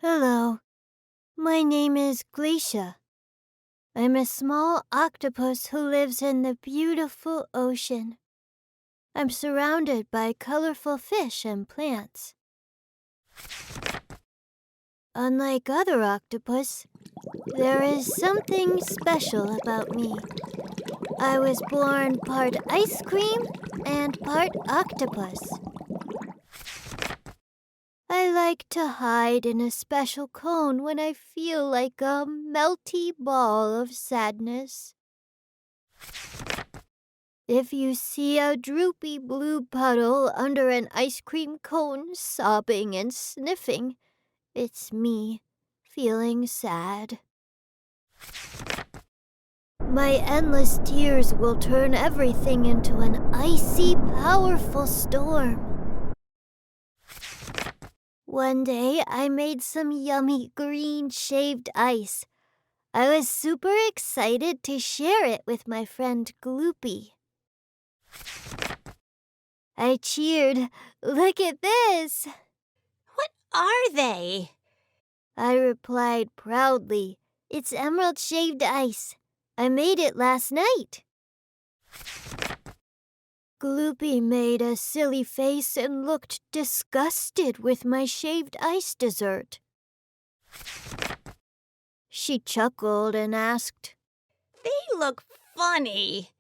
Hello, my name is Glacia. I'm a small octopus who lives in the beautiful ocean. I'm surrounded by colorful fish and plants. Unlike other octopus, there is something special about me. I was born part ice cream and part octopus. I like to hide in a special cone when I feel like a melty ball of sadness. If you see a droopy blue puddle under an ice cream cone sobbing and sniffing, it's me feeling sad. My endless tears will turn everything into an icy, powerful storm. One day, I made some yummy green shaved ice. I was super excited to share it with my friend 𝗕𝗄𝗱. I cheered, "Look at this!" What are they? I replied proudly, "It's emerald shaved ice. I made it last night." 𝗕𝗄𝗱 made a silly face and looked disgusted with my shaved ice dessert. She chuckled and asked, They look funny.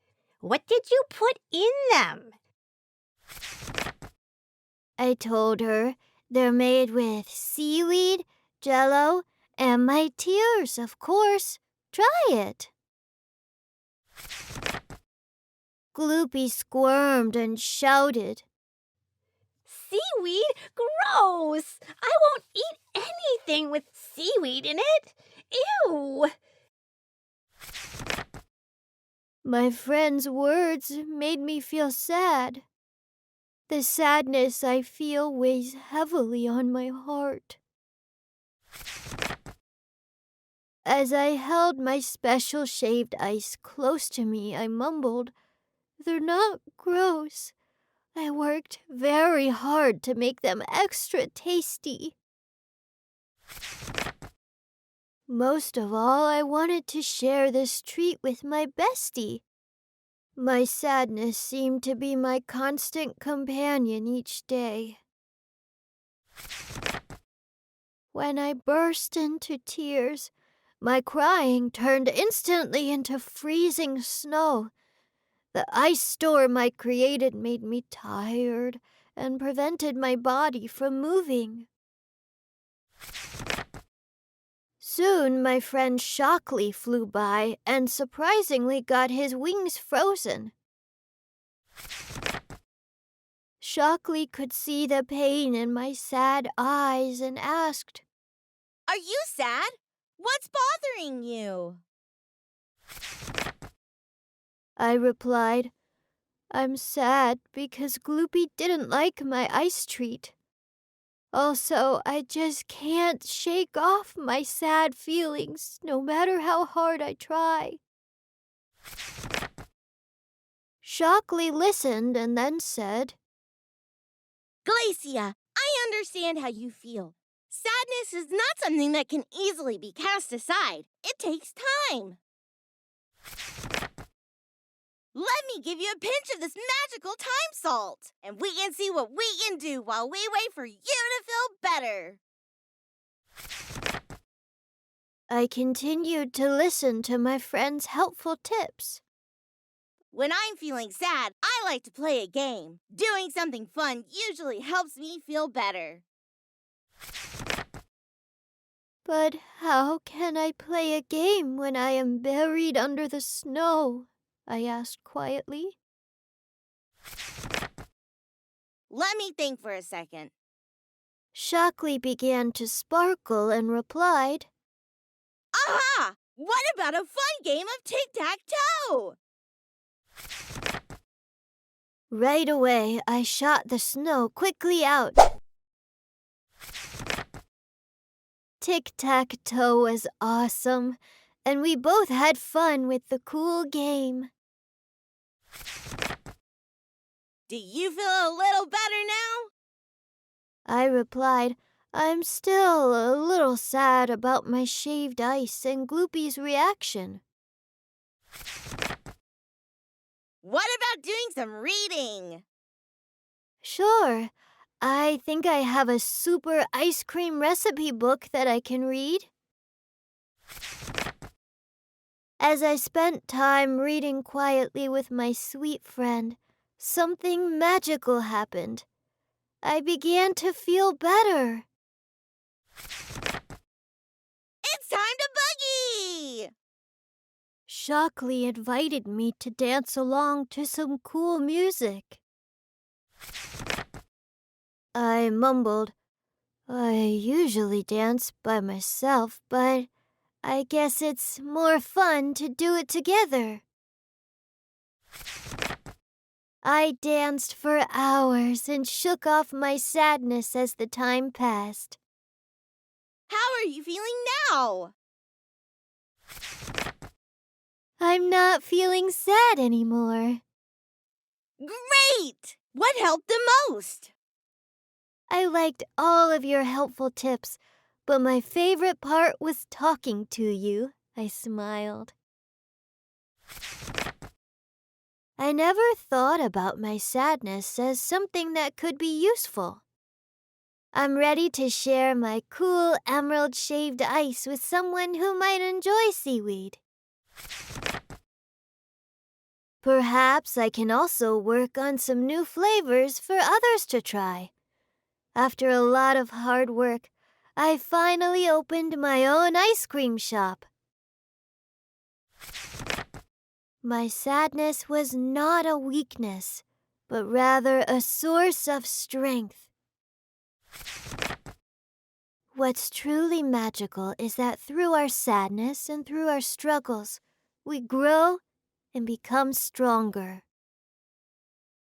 What did you put in them? I told her they're made with seaweed, jello, and my tears, of course. Try it. 𝗕𝗄𝗱 squirmed and shouted, Seaweed? Gross! I won't eat anything with seaweed in it. Ew! My friend's words made me feel sad. The sadness I feel weighs heavily on my heart. As I held my special shaved ice close to me, I mumbled, "They're not gross. I worked very hard to make them extra tasty." Most of all, I wanted to share this treat with my bestie. My sadness seemed to be my constant companion each day. When I burst into tears, my crying turned instantly into freezing snow. The ice storm I created made me tired and prevented my body from moving. Soon my friend 𝗕𝗄𝗱 flew by and surprisingly got his wings frozen. 𝗕𝗄𝗱 could see the pain in my sad eyes and asked, Are you sad? What's bothering you? I replied, "I'm sad because 𝗕𝗄𝗱 didn't like my ice treat. Also, I just can't shake off my sad feelings, no matter how hard I try." 𝗕𝗄𝗱 listened and then said, Glacia, I understand how you feel. Sadness is not something that can easily be cast aside. It takes time. Let me give you a pinch of this magical time salt, and we can see what we can do while we wait for you to feel better. I continued to listen to my friend's helpful tips. When I'm feeling sad, I like to play a game. Doing something fun usually helps me feel better. But how can I play a game when I am buried under the snow? I asked quietly. Let me think for a second. 𝗕𝗄𝗱 began to sparkle and replied, Aha! What about a fun game of tic-tac-toe? Right away, I shot the snow quickly out. Tic-tac-toe was awesome, and we both had fun with the cool game. Do you feel a little better now? I replied, I'm still a little sad about my shaved ice and Gloopy's reaction. What about doing some reading? Sure, I think I have a super ice cream recipe book that I can read. As I spent time reading quietly with my sweet friend, something magical happened. I began to feel better. It's time to boogie! 𝗕𝗏𝗄𝗱 invited me to dance along to some cool music. I mumbled, I usually dance by myself, but I guess it's more fun to do it together. I danced for hours and shook off my sadness as the time passed. How are you feeling now? I'm not feeling sad anymore. Great! What helped the most? I liked all of your helpful tips, but my favorite part was talking to you, I smiled. I never thought about my sadness as something that could be useful. I'm ready to share my cool emerald shaved ice with someone who might enjoy seaweed. Perhaps I can also work on some new flavors for others to try. After a lot of hard work, I finally opened my own ice cream shop. My sadness was not a weakness, but rather a source of strength. What's truly magical is that through our sadness and through our struggles, we grow and become stronger.